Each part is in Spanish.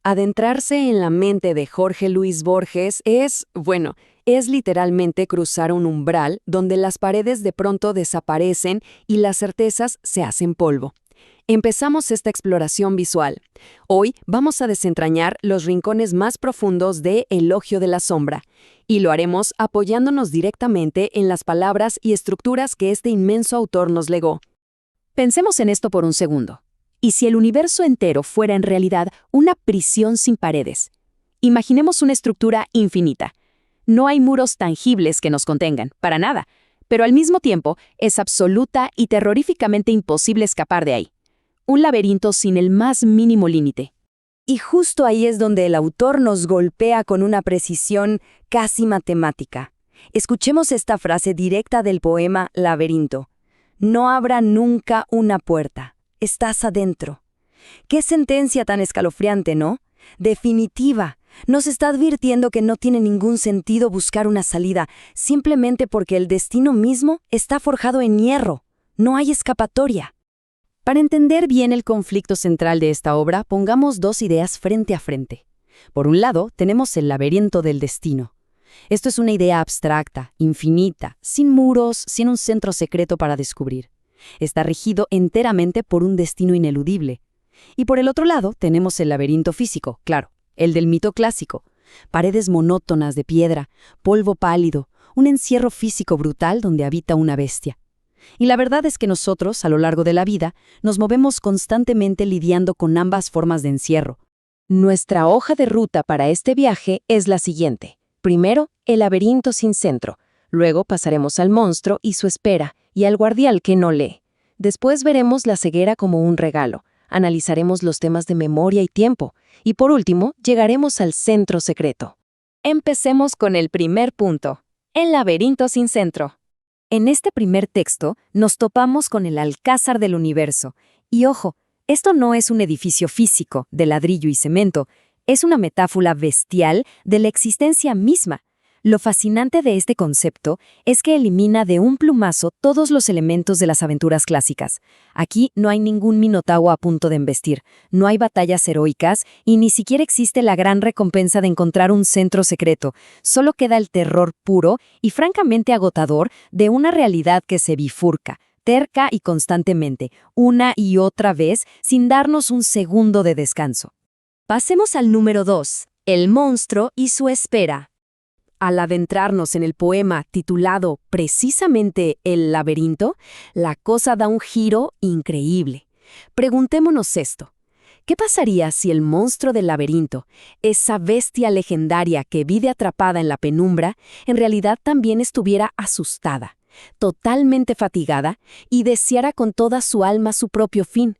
Adentrarse en la mente de Jorge Luis Borges es literalmente cruzar un umbral donde las paredes de pronto desaparecen y las certezas se hacen polvo. Empezamos esta exploración visual. Hoy vamos a desentrañar los rincones más profundos de Elogio de la Sombra, y lo haremos apoyándonos directamente en las palabras y estructuras que este inmenso autor nos legó. Pensemos en esto por un segundo. ¿Y si el universo entero fuera en realidad una prisión sin paredes? Imaginemos una estructura infinita. No hay muros tangibles que nos contengan, para nada, pero al mismo tiempo es absoluta y terroríficamente imposible escapar de ahí. Un laberinto sin el más mínimo límite. Y justo ahí es donde el autor nos golpea con una precisión casi matemática. Escuchemos esta frase directa del poema Laberinto. No habrá nunca una puerta. Estás adentro. Qué sentencia tan escalofriante, ¿no? Definitiva. Nos está advirtiendo que no tiene ningún sentido buscar una salida, simplemente porque el destino mismo está forjado en hierro. No hay escapatoria. Para entender bien el conflicto central de esta obra, pongamos dos ideas frente a frente. Por un lado, tenemos el laberinto del destino. Esto es una idea abstracta, infinita, sin muros, sin un centro secreto para descubrir. Está regido enteramente por un destino ineludible. Y por el otro lado, tenemos el laberinto físico, claro, el del mito clásico. Paredes monótonas de piedra, polvo pálido, un encierro físico brutal donde habita una bestia. Y la verdad es que nosotros, a lo largo de la vida, nos movemos constantemente lidiando con ambas formas de encierro. Nuestra hoja de ruta para este viaje es la siguiente. Primero, el laberinto sin centro. Luego pasaremos al monstruo y su espera, y al guardián que no lee. Después veremos la ceguera como un regalo. Analizaremos los temas de memoria y tiempo. Y por último, llegaremos al centro secreto. Empecemos con el primer punto, el laberinto sin centro. En este primer texto nos topamos con el alcázar del universo. Y ojo, esto no es un edificio físico, de ladrillo y cemento, es una metáfora bestial de la existencia misma. Lo fascinante de este concepto es que elimina de un plumazo todos los elementos de las aventuras clásicas. Aquí no hay ningún minotauro a punto de embestir, no hay batallas heroicas y ni siquiera existe la gran recompensa de encontrar un centro secreto. Solo queda el terror puro y francamente agotador de una realidad que se bifurca, terca y constantemente, una y otra vez, sin darnos un segundo de descanso. Pasemos al número 2, el monstruo y su espera. Al adentrarnos en el poema titulado precisamente El laberinto, la cosa da un giro increíble. Preguntémonos esto. ¿Qué pasaría si el monstruo del laberinto, esa bestia legendaria que vive atrapada en la penumbra, en realidad también estuviera asustada, totalmente fatigada y deseara con toda su alma su propio fin?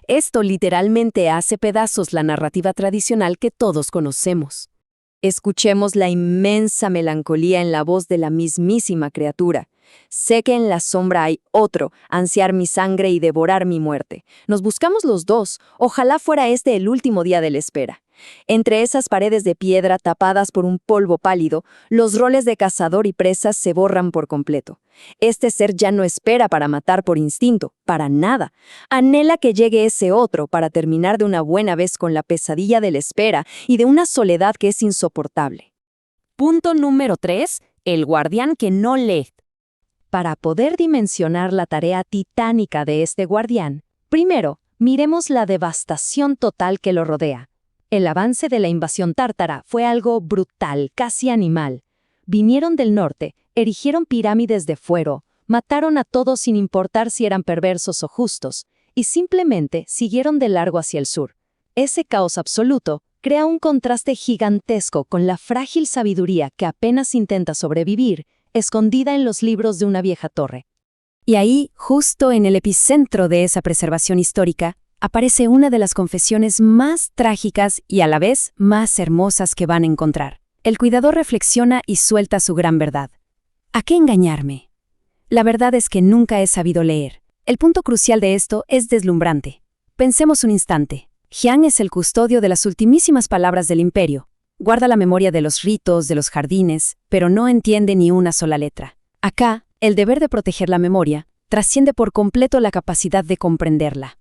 Esto literalmente hace pedazos la narrativa tradicional que todos conocemos. Escuchemos la inmensa melancolía en la voz de la mismísima criatura. Sé que en la sombra hay otro, ansiar mi sangre y devorar mi muerte. Nos buscamos los dos, ojalá fuera este el último día de la espera. Entre esas paredes de piedra tapadas por un polvo pálido, los roles de cazador y presa se borran por completo. Este ser ya no espera para matar por instinto, para nada. Anhela que llegue ese otro para terminar de una buena vez con la pesadilla de la espera y de una soledad que es insoportable. Punto número 3. El guardián que no lee. Para poder dimensionar la tarea titánica de este guardián, primero, miremos la devastación total que lo rodea. El avance de la invasión tártara fue algo brutal, casi animal. Vinieron del norte, erigieron pirámides de fuego, mataron a todos sin importar si eran perversos o justos, y simplemente siguieron de largo hacia el sur. Ese caos absoluto crea un contraste gigantesco con la frágil sabiduría que apenas intenta sobrevivir, escondida en los libros de una vieja torre. Y ahí, justo en el epicentro de esa preservación histórica, aparece una de las confesiones más trágicas y a la vez más hermosas que van a encontrar. El cuidador reflexiona y suelta su gran verdad. ¿A qué engañarme? La verdad es que nunca he sabido leer. El punto crucial de esto es deslumbrante. Pensemos un instante. Jiang es el custodio de las ultimísimas palabras del imperio. Guarda la memoria de los ritos, de los jardines, pero no entiende ni una sola letra. Acá, el deber de proteger la memoria trasciende por completo la capacidad de comprenderla.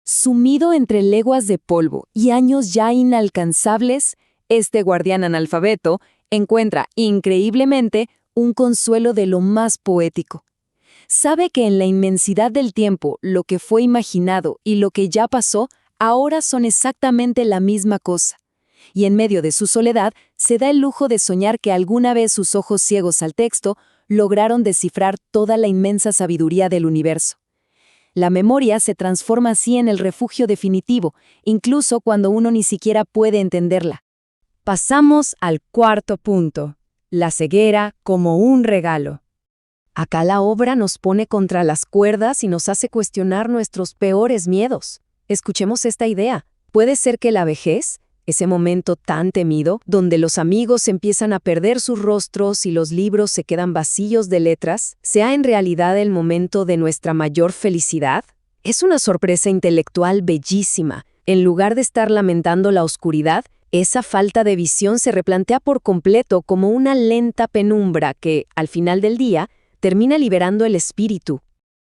Sumido entre leguas de polvo y años ya inalcanzables, este guardián analfabeto encuentra, increíblemente, un consuelo de lo más poético. Sabe que en la inmensidad del tiempo, lo que fue imaginado y lo que ya pasó, ahora son exactamente la misma cosa. Y en medio de su soledad, se da el lujo de soñar que alguna vez sus ojos ciegos al texto lograron descifrar toda la inmensa sabiduría del universo. La memoria se transforma así en el refugio definitivo, incluso cuando uno ni siquiera puede entenderla. Pasamos al cuarto punto, la ceguera como un regalo. Acá la obra nos pone contra las cuerdas y nos hace cuestionar nuestros peores miedos. Escuchemos esta idea. ¿Puede ser que la vejez, ese momento tan temido, donde los amigos empiezan a perder sus rostros y los libros se quedan vacíos de letras, sea en realidad el momento de nuestra mayor felicidad? Es una sorpresa intelectual bellísima. En lugar de estar lamentando la oscuridad, esa falta de visión se replantea por completo como una lenta penumbra que, al final del día, termina liberando el espíritu.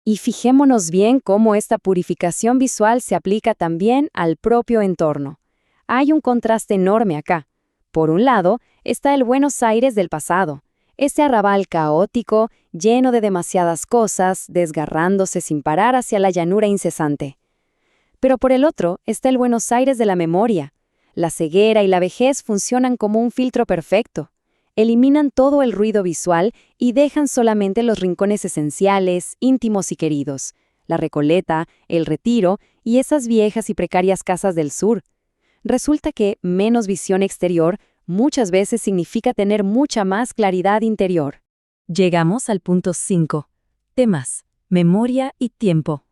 Y fijémonos bien cómo esta purificación visual se aplica también al propio entorno. Hay un contraste enorme acá. Por un lado, está el Buenos Aires del pasado, ese arrabal caótico, lleno de demasiadas cosas, desgarrándose sin parar hacia la llanura incesante. Pero por el otro está el Buenos Aires de la memoria. La ceguera y la vejez funcionan como un filtro perfecto. Eliminan todo el ruido visual y dejan solamente los rincones esenciales, íntimos y queridos, la Recoleta, el Retiro y esas viejas y precarias casas del sur. Resulta que menos visión exterior muchas veces significa tener mucha más claridad interior. Llegamos al punto 5. Temas, memoria y tiempo.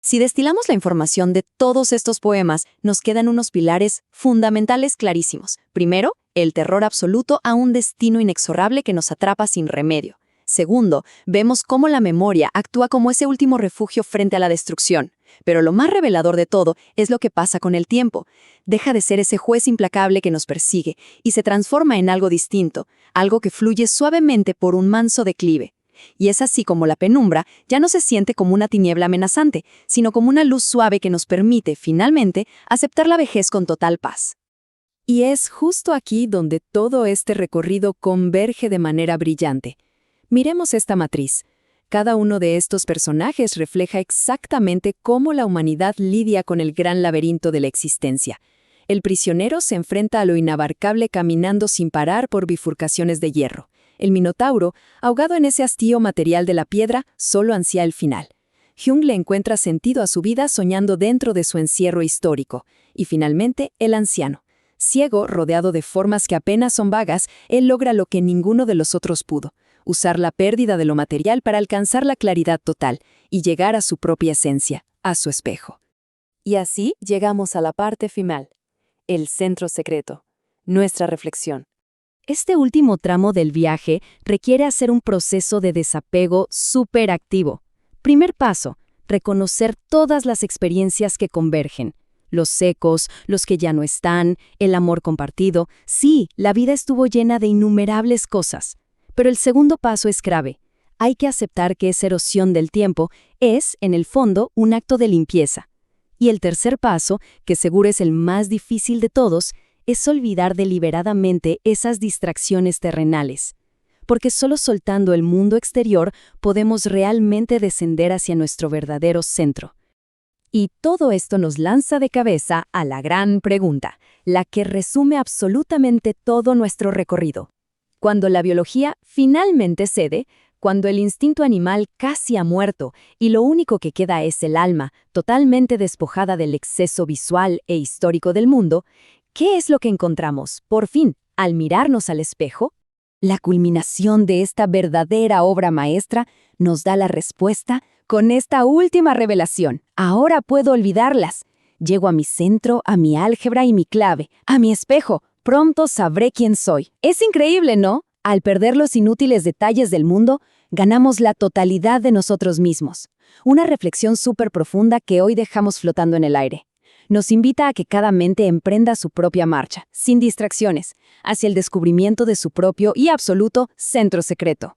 Si destilamos la información de todos estos poemas, nos quedan unos pilares fundamentales clarísimos. Primero, el terror absoluto a un destino inexorable que nos atrapa sin remedio. Segundo, vemos cómo la memoria actúa como ese último refugio frente a la destrucción. Pero lo más revelador de todo es lo que pasa con el tiempo. Deja de ser ese juez implacable que nos persigue y se transforma en algo distinto, algo que fluye suavemente por un manso declive. Y es así como la penumbra ya no se siente como una tiniebla amenazante, sino como una luz suave que nos permite, finalmente, aceptar la vejez con total paz. Y es justo aquí donde todo este recorrido converge de manera brillante. Miremos esta matriz. Cada uno de estos personajes refleja exactamente cómo la humanidad lidia con el gran laberinto de la existencia. El prisionero se enfrenta a lo inabarcable caminando sin parar por bifurcaciones de hierro. El minotauro, ahogado en ese hastío material de la piedra, solo ansía el final. Jung le encuentra sentido a su vida soñando dentro de su encierro histórico. Y finalmente, el anciano. Ciego, rodeado de formas que apenas son vagas, él logra lo que ninguno de los otros pudo: usar la pérdida de lo material para alcanzar la claridad total y llegar a su propia esencia, a su espejo. Y así llegamos a la parte final, el centro secreto, nuestra reflexión. Este último tramo del viaje requiere hacer un proceso de desapego súper activo. Primer paso, reconocer todas las experiencias que convergen. Los ecos, los que ya no están, el amor compartido. Sí, la vida estuvo llena de innumerables cosas. Pero el segundo paso es clave. Hay que aceptar que esa erosión del tiempo es, en el fondo, un acto de limpieza. Y el tercer paso, que seguro es el más difícil de todos, es olvidar deliberadamente esas distracciones terrenales. Porque solo soltando el mundo exterior podemos realmente descender hacia nuestro verdadero centro. Y todo esto nos lanza de cabeza a la gran pregunta, la que resume absolutamente todo nuestro recorrido. Cuando la biología finalmente cede, cuando el instinto animal casi ha muerto y lo único que queda es el alma, totalmente despojada del exceso visual e histórico del mundo, ¿qué es lo que encontramos, por fin, al mirarnos al espejo? La culminación de esta verdadera obra maestra nos da la respuesta con esta última revelación. Ahora puedo olvidarlas. Llego a mi centro, a mi álgebra y mi clave, a mi espejo. Pronto sabré quién soy. Es increíble, ¿no? Al perder los inútiles detalles del mundo, ganamos la totalidad de nosotros mismos. Una reflexión súper profunda que hoy dejamos flotando en el aire. Nos invita a que cada mente emprenda su propia marcha, sin distracciones, hacia el descubrimiento de su propio y absoluto centro secreto.